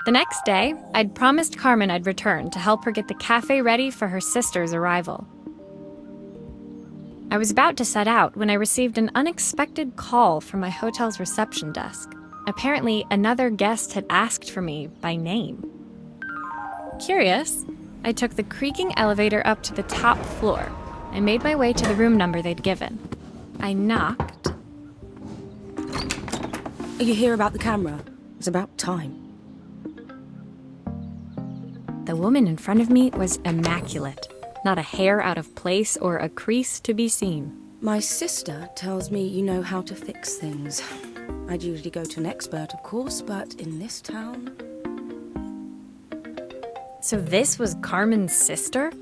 The next day, I'd promised Carmen I'd return to help her get the cafe ready for her sister's arrival. I was about to set out when I received an unexpected call from my hotel's reception desk. Apparently, another guest had asked for me by name. Curious, I took the creaking elevator up to the top floor and made my way to the room number they'd given. I knocked. Are you here about the camera? It's about time. The woman in front of me was immaculate. Not a hair out of place or a crease to be seen. My sister tells me you know how to fix things. I'd usually go to an expert, of course, but in this town... So this was Carmen's sister?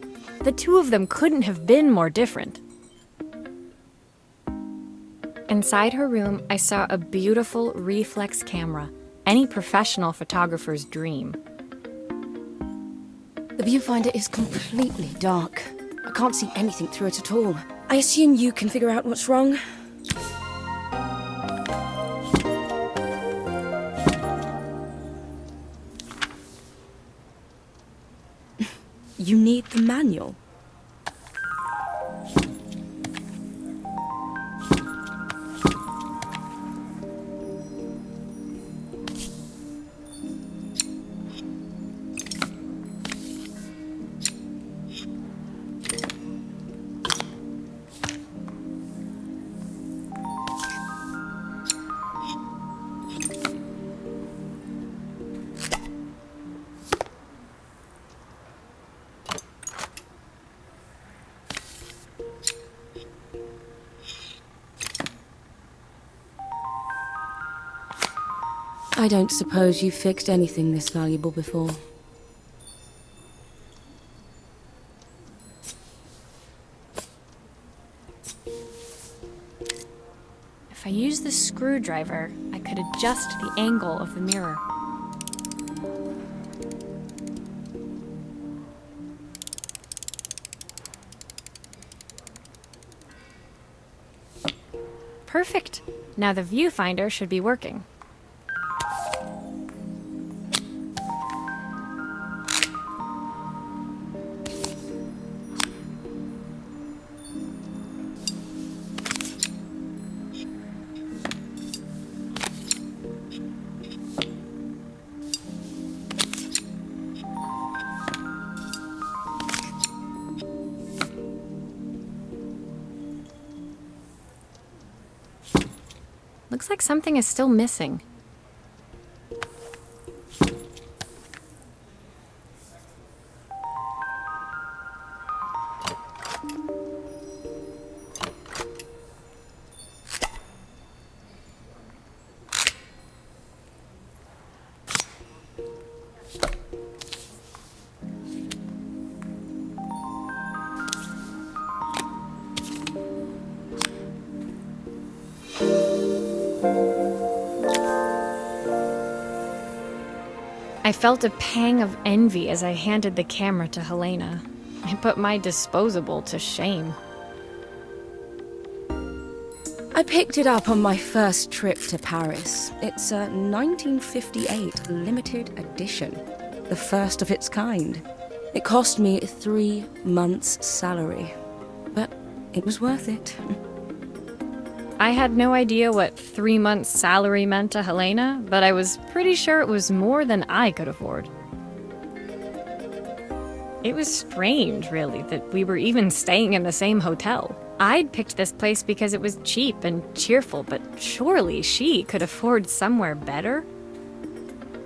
The two of them couldn't have been more different. Inside her room, I saw a beautiful reflex camera, any professional photographer's dream. The viewfinder is completely dark. I can't see anything through it at all. I assume you can figure out what's wrong? You need the manual. I don't suppose you've fixed anything this valuable before. If I used the screwdriver, I could adjust the angle of the mirror. Perfect. Now the viewfinder should be working. Looks like something is still missing. I felt a pang of envy as I handed the camera to Helena. I put my disposable to shame. I picked it up on my first trip to Paris. It's a 1958 limited edition, the first of its kind. It cost me 3 months' salary, but it was worth it. I had no idea what 3 months' salary meant to Helena, but I was pretty sure it was more than I could afford. It was strange, really, that we were even staying in the same hotel. I'd picked this place because it was cheap and cheerful, but surely she could afford somewhere better?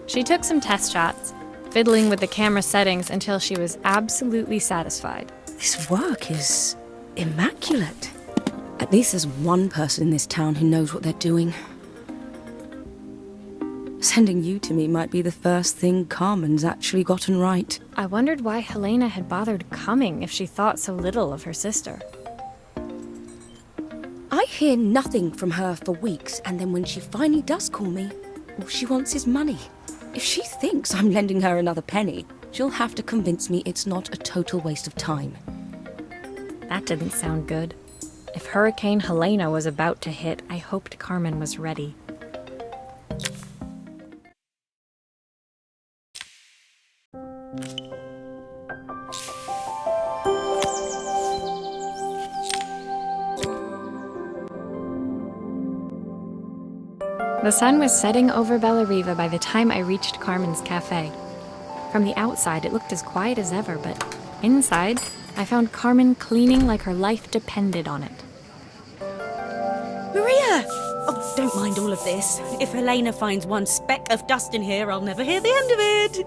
She took some test shots, fiddling with the camera settings until she was absolutely satisfied. This work is immaculate. At least there's one person in this town who knows what they're doing. Sending you to me might be the first thing Carmen's actually gotten right. I wondered why Helena had bothered coming if she thought so little of her sister. I hear nothing from her for weeks, and then when she finally does call me, all she wants is money. If she thinks I'm lending her another penny, she'll have to convince me it's not a total waste of time. That didn't sound good. If Hurricane Helena was about to hit, I hoped Carmen was ready. The sun was setting over Bellariva by the time I reached Carmen's cafe. From the outside, it looked as quiet as ever, but inside, I found Carmen cleaning like her life depended on it. Maria! Oh, don't mind all of this. If Helena finds one speck of dust in here, I'll never hear the end of it.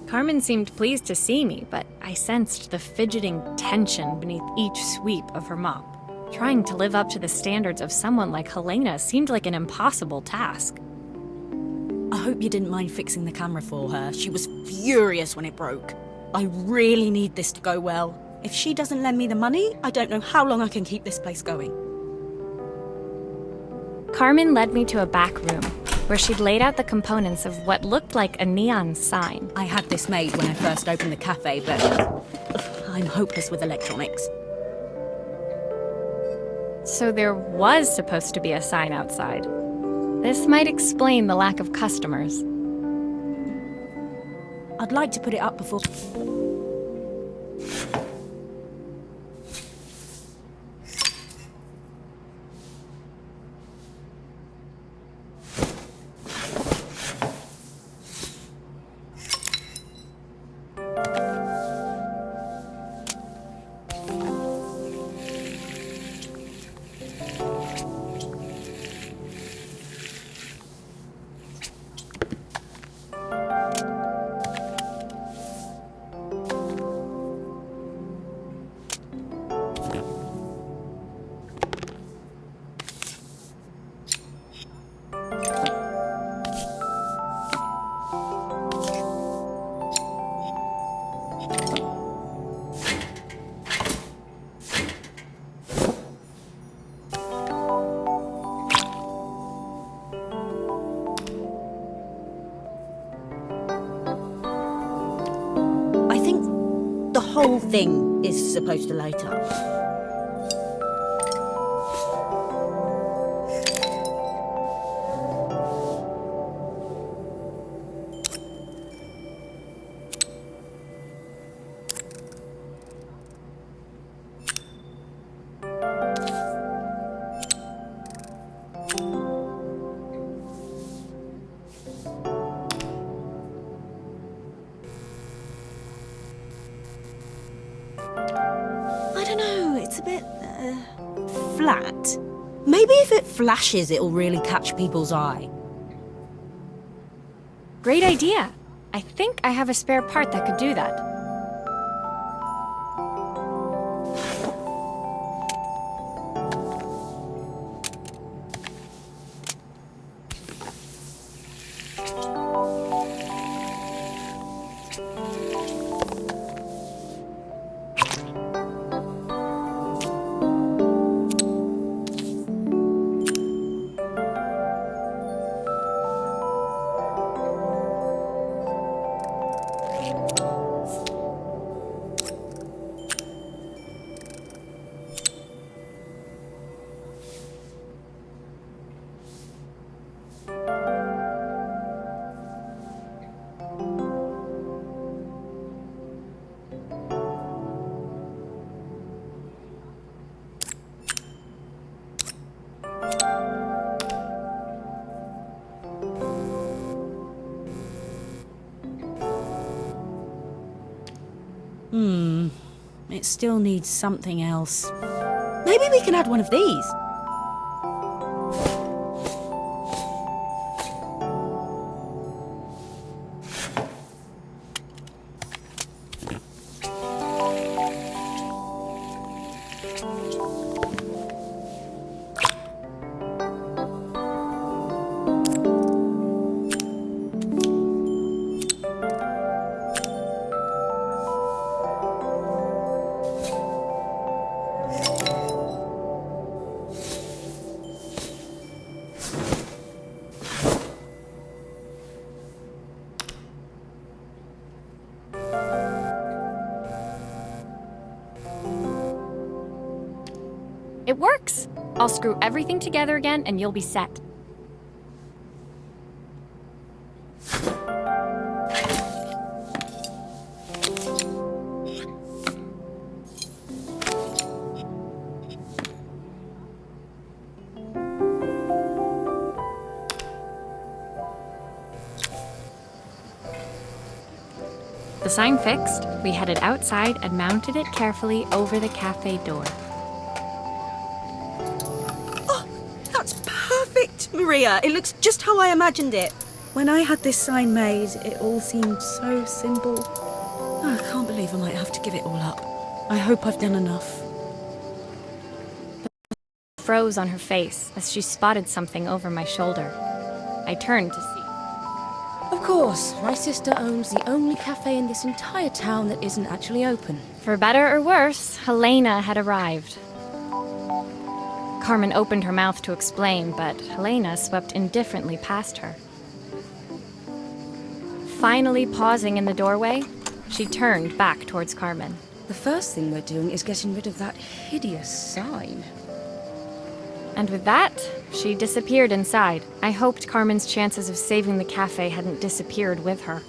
Carmen seemed pleased to see me, but I sensed the fidgeting tension beneath each sweep of her mop. Trying to live up to the standards of someone like Helena seemed like an impossible task. I hope you didn't mind fixing the camera for her. She was furious when it broke. I really need this to go well. If she doesn't lend me the money, I don't know how long I can keep this place going. Carmen led me to a back room, where she'd laid out the components of what looked like a neon sign. I had this made when I first opened the cafe, but I'm hopeless with electronics. So there was supposed to be a sign outside. This might explain the lack of customers. I'd like to put it up before... I think the whole thing is supposed to light up. I don't know, it's a bit, flat. Maybe if it flashes, it'll really catch people's eye. Great idea! I think I have a spare part that could do that. It still needs something else. Maybe we can add one of these. It works! I'll screw everything together again and you'll be set. The sign fixed, we headed outside and mounted it carefully over the cafe door. Oh, that's perfect, Maria. It looks just how I imagined it. When I had this sign made, it all seemed so simple. Oh, I can't believe I might have to give it all up. I hope I've done enough. Froze on her face as she spotted something over my shoulder. I turned to see. Of course, my sister owns the only cafe in this entire town that isn't actually open. For better or worse, Helena had arrived. Carmen opened her mouth to explain, but Helena swept indifferently past her. Finally pausing in the doorway, she turned back towards Carmen. The first thing we're doing is getting rid of that hideous sign. And with that, she disappeared inside. I hoped Carmen's chances of saving the cafe hadn't disappeared with her.